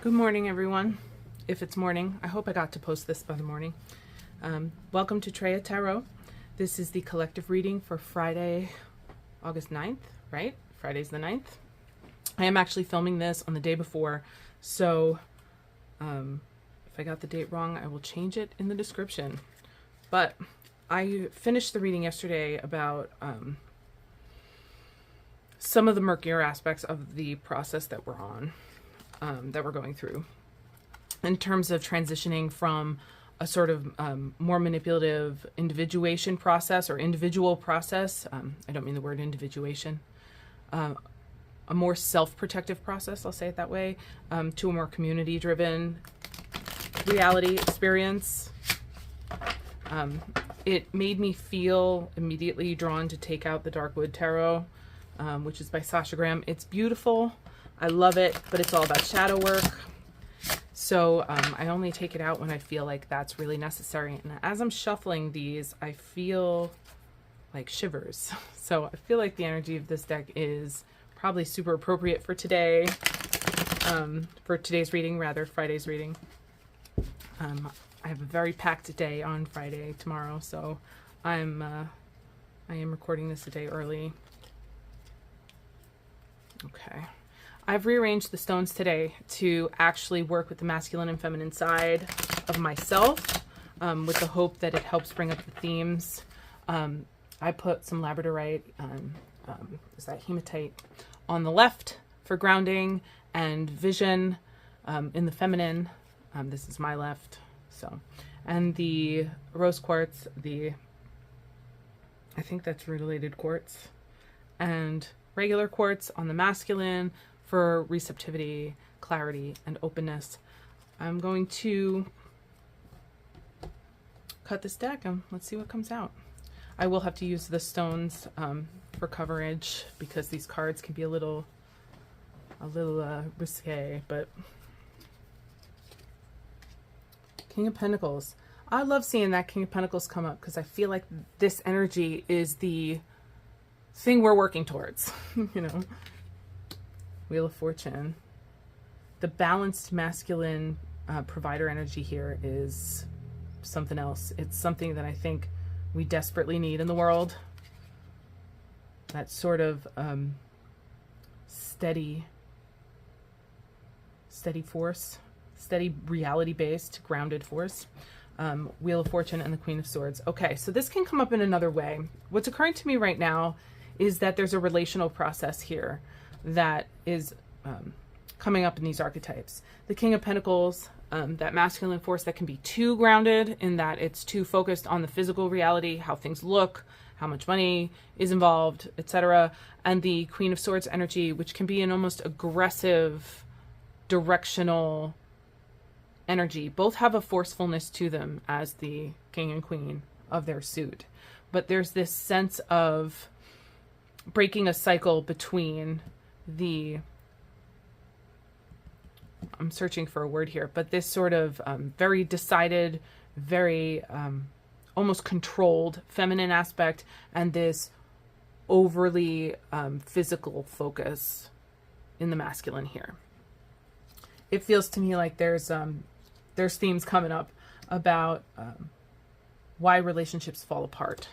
Good morning, everyone. If it's morning, I hope I got to post this by the morning. Welcome to Treya Tarot. This is the collective reading for Friday, August 9th, right? Friday's the 9th. I am actually filming this on the day before, so if I got the date wrong, I will change it in the description. But I finished the reading yesterday about some of the murkier aspects of the process that we're on. That we're going through in terms of transitioning from a sort of more manipulative individuation process or individual process. I don't mean the word individuation. A more self-protective process, I'll say it that way, to a more community-driven reality experience. It made me feel immediately drawn to take out the Darkwood Tarot, which is by Sasha. It's beautiful. I love it, but it's all about shadow work. So I only take it out when I feel like that's really necessary. And as I'm shuffling these, I feel like shivers. So I feel like the energy of this deck is probably super appropriate for today, for today's reading, rather, Friday's reading. I have a very packed day on Friday tomorrow, so I am recording this a day early. Okay. I've rearranged the stones today to actually work with the masculine and feminine side of myself, with the hope that it helps bring up the themes. I put some labradorite, is that hematite, on the left for grounding and vision, in the feminine. This is my left. So, and the rose quartz, I think that's rutilated quartz, and regular quartz on the masculine for receptivity, clarity, and openness. I'm going to cut this deck and let's see what comes out. I will have to use the stones for coverage because these cards can be a little risque, but King of Pentacles. I love seeing that King of Pentacles come up because I feel like this energy is the thing we're working towards, you know. Wheel of Fortune. The balanced masculine provider energy here is something else. It's something that I think we desperately need in the world. That sort of steady force, steady reality-based, grounded force. Wheel of Fortune and the Queen of Swords. Okay, so this can come up in another way. What's occurring to me right now is that there's a relational process here that is coming up in these archetypes. The King of Pentacles, that masculine force that can be too grounded in that it's too focused on the physical reality, how things look, how much money is involved, etc. And the Queen of Swords energy, which can be an almost aggressive, directional energy. Both have a forcefulness to them as the King and Queen of their suit. But there's this sense of breaking a cycle between I'm searching for a word here, but this sort of very decided, very almost controlled feminine aspect and this overly physical focus in the masculine here. It feels to me like there's themes coming up about why relationships fall apart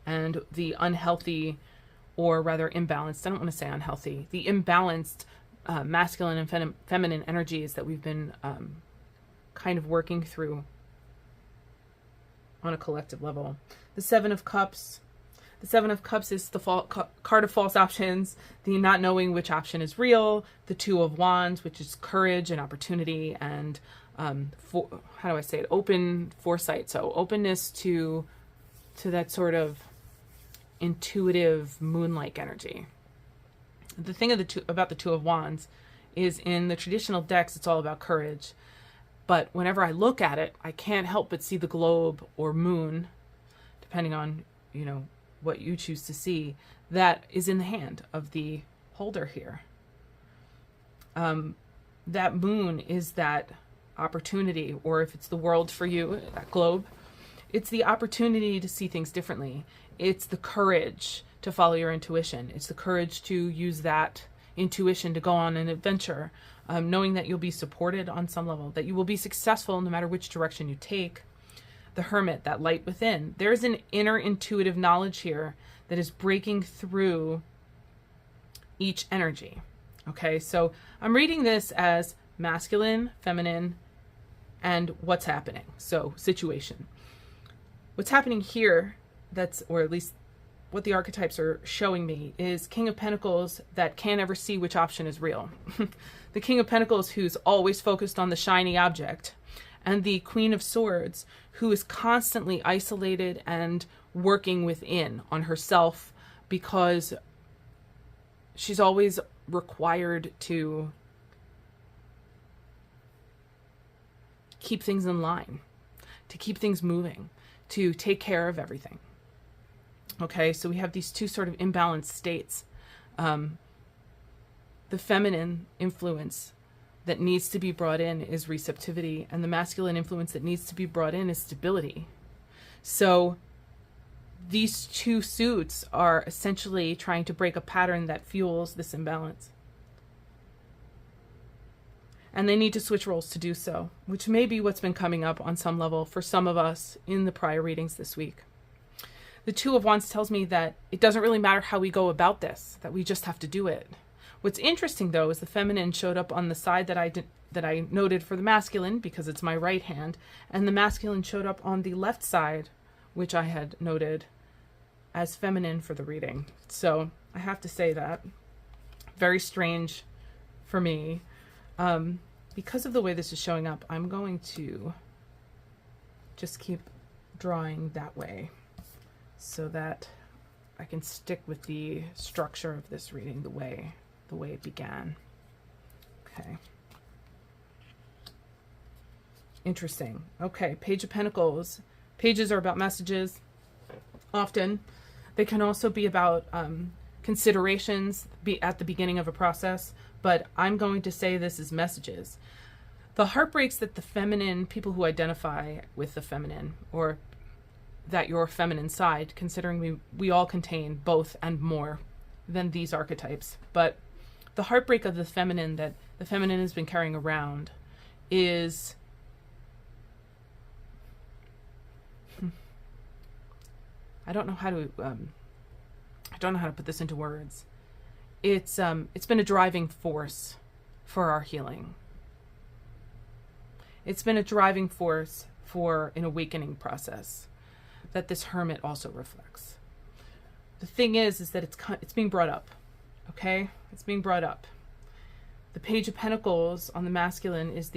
and the unhealthy, or rather imbalanced, I don't want to say unhealthy, the imbalanced masculine and feminine energies that we've been kind of working through on a collective level. The Seven of Cups. The Seven of Cups is the card of false options, the not knowing which option is real. The Two of Wands, which is courage and opportunity and, how do I say it, open foresight. So openness to that sort of intuitive moon-like energy. The thing about the Two of Wands is in the traditional decks, it's all about courage. But whenever I look at it, I can't help but see the globe or moon, depending on, you know, what you choose to see, that is in the hand of the holder here. That moon is that opportunity, or if it's the world for you, that globe, it's the opportunity to see things differently. It's the courage to follow your intuition. It's the courage to use that intuition to go on an adventure, knowing that you'll be supported on some level, that you will be successful no matter which direction you take. The Hermit, that light within. There's an inner intuitive knowledge here that is breaking through each energy. Okay, so I'm reading this as masculine, feminine, and what's happening. So situation. What's happening here, or at least what the archetypes are showing me, is King of Pentacles that can't ever see which option is real. The King of Pentacles who's always focused on the shiny object. And the Queen of Swords, who is constantly isolated and working within on herself because she's always required to keep things in line, to keep things moving, to take care of everything. Okay, so we have these two sort of imbalanced states. The feminine influence that needs to be brought in is receptivity, and the masculine influence that needs to be brought in is stability. So these two suits are essentially trying to break a pattern that fuels this imbalance. And they need to switch roles to do so, which may be what's been coming up on some level for some of us in the prior readings this week. The Two of Wands tells me that it doesn't really matter how we go about this, that we just have to do it. What's interesting, though, is the feminine showed up on the side that I noted for the masculine, because it's my right hand, and the masculine showed up on the left side, which I had noted as feminine for the reading. So I have to say that. Very strange for me. Because of the way this is showing up, I'm going to just keep drawing that way so that I can stick with the structure of this reading the way it began. Okay. Interesting. Okay, Page of Pentacles. Pages are about messages. Often. They can also be about considerations at the beginning of a process, but I'm going to say this is messages. The heartbreaks that the feminine, people who identify with the feminine, or that your feminine side, considering we all contain both and more than these archetypes, but the heartbreak of the feminine that the feminine has been carrying around is I don't know how to put this into words. It's been a driving force for our healing. It's been a driving force for an awakening process that this Hermit also reflects. The thing is that it's being brought up. Okay? It's being brought up. The Page of Pentacles on the masculine is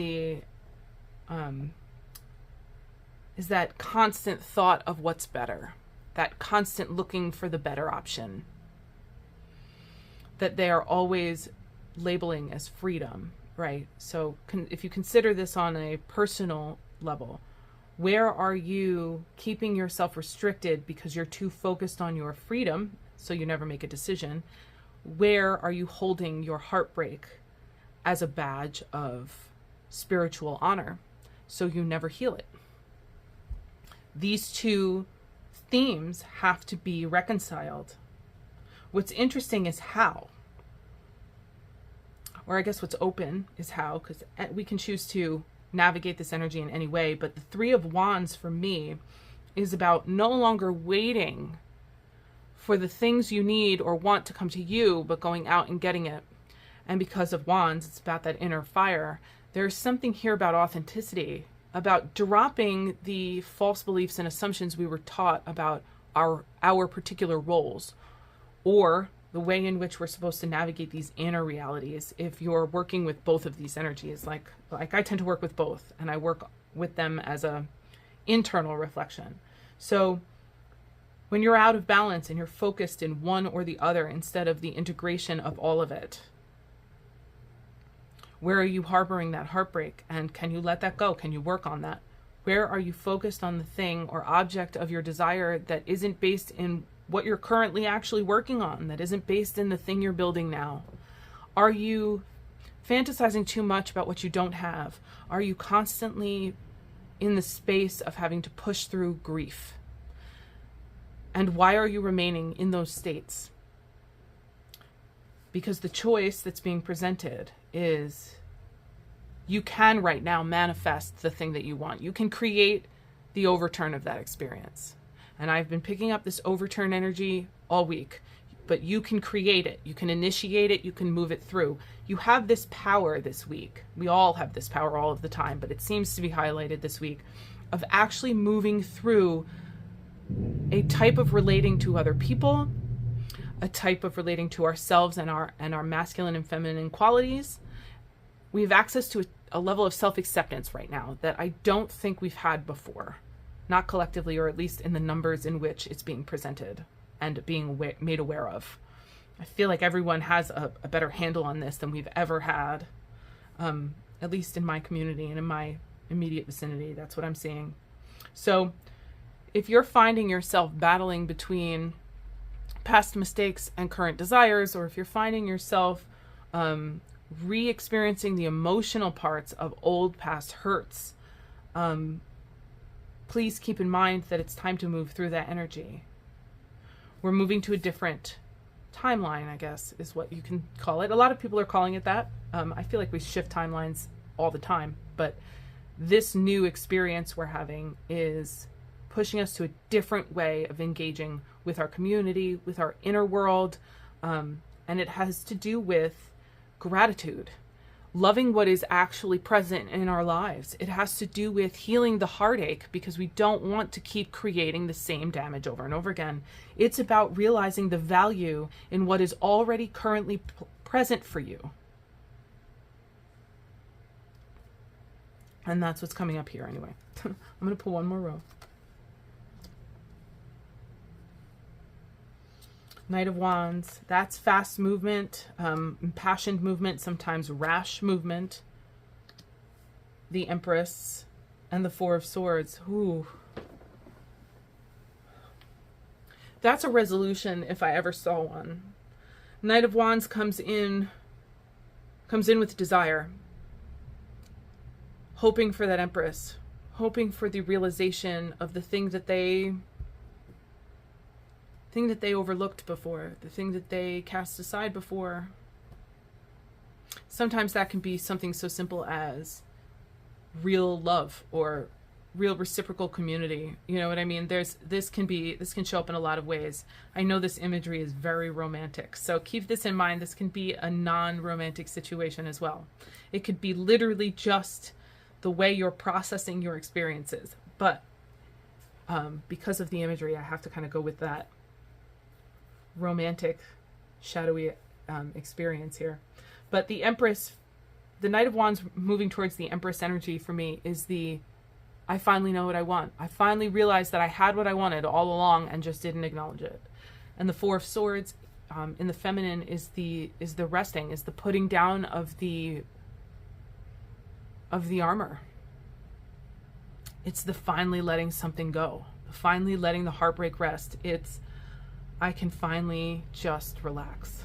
that constant thought of what's better. That constant looking for the better option. That they are always labeling as freedom, right? So if you consider this on a personal level, where are you keeping yourself restricted because you're too focused on your freedom, so you never make a decision? Where are you holding your heartbreak as a badge of spiritual honor, so you never heal it? These two themes have to be reconciled. What's interesting is how. Or I guess what's open is how, because we can choose to navigate this energy in any way. But the Three of Wands for me is about no longer waiting for the things you need or want to come to you, but going out and getting it. And because of Wands, it's about that inner fire. There's something here about authenticity, about dropping the false beliefs and assumptions we were taught about our particular roles, or the way in which we're supposed to navigate these inner realities if you're working with both of these energies. Like I tend to work with both, and I work with them as a internal reflection. So when you're out of balance and you're focused in one or the other instead of the integration of all of it, where are you harboring that heartbreak? And can you let that go? Can you work on that? Where are you focused on the thing or object of your desire that isn't based in what you're currently actually working on, that isn't based in the thing you're building now? Are you fantasizing too much about what you don't have? Are you constantly in the space of having to push through grief? And why are you remaining in those states? because the choice that's being presented is you can right now manifest the thing that you want. You can create the overturn of that experience. And I've been picking up this overturn energy all week, but you can create it. You can initiate it. You can move it through. You have this power this week. We all have this power all of the time, but it seems to be highlighted this week of actually moving through a type of relating to other people, a type of relating to ourselves and our masculine and feminine qualities. We have access to a level of self-acceptance right now that I don't think we've had before, not collectively, or at least in the numbers in which it's being presented and being made aware of. I feel like everyone has a better handle on this than we've ever had, at least in my community and in my immediate vicinity. That's what I'm seeing. So if you're finding yourself battling between past mistakes and current desires, or if you're finding yourself re-experiencing the emotional parts of old past hurts, please keep in mind that it's time to move through that energy. We're moving to a different timeline, I guess, is what you can call it. A lot of people are calling it that. I feel like we shift timelines all the time, but this new experience we're having is pushing us to a different way of engaging with our community, with our inner world, and it has to do with gratitude, loving what is actually present in our lives. It has to do with healing the heartache, because we don't want to keep creating the same damage over and over again. It's about realizing the value in what is already currently present for you. And that's what's coming up here anyway. I'm going to pull one more row. Knight of Wands, that's fast movement, impassioned movement, sometimes rash movement. The Empress and the Four of Swords. Ooh. That's a resolution if I ever saw one. Knight of Wands comes in with desire. Hoping for that Empress. Hoping for the realization of the thing that they overlooked before, the thing that they cast aside before. Sometimes that can be something so simple as real love or real reciprocal community. You know what I mean? This can show up in a lot of ways. I know this imagery is very romantic, so keep this in mind. This can be a non-romantic situation as well. It could be literally just the way you're processing your experiences, but because of the imagery, I have to kind of go with that romantic, shadowy experience here. But the Empress, the Knight of Wands moving towards the Empress energy for me is I finally know what I want. I finally realized that I had what I wanted all along and just didn't acknowledge it. And the Four of Swords in the feminine is the resting, is the putting down of the armor. It's the finally letting something go, finally letting the heartbreak rest. It's I can finally just relax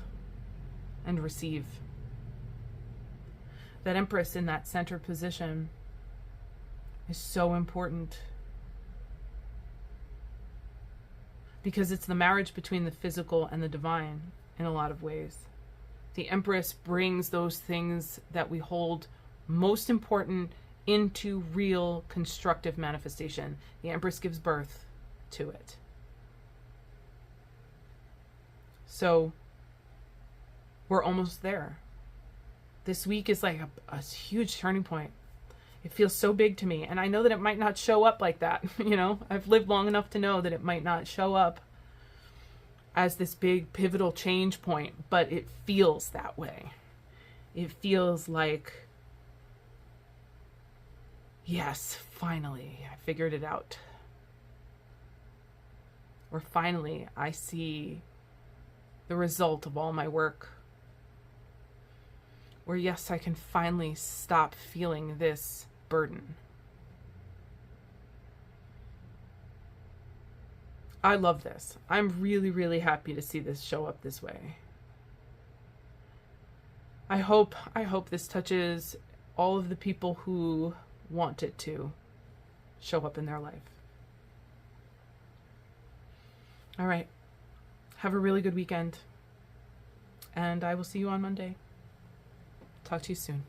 and receive. That Empress in that center position is so important, because it's the marriage between the physical and the divine in a lot of ways. The Empress brings those things that we hold most important into real constructive manifestation. The Empress gives birth to it. So we're almost there. This week is like a huge turning point. It feels so big to me. And I know that it might not show up like that. You know, I've lived long enough to know that it might not show up as this big pivotal change point, but it feels that way. It feels like, yes, finally, I figured it out. Or finally, I see the result of all my work. Or yes, I can finally stop feeling this burden. I love this. I'm really, really happy to see this show up this way. I hope this touches all of the people who want it to show up in their life. All right. Have a really good weekend. And I will see you on Monday. Talk to you soon.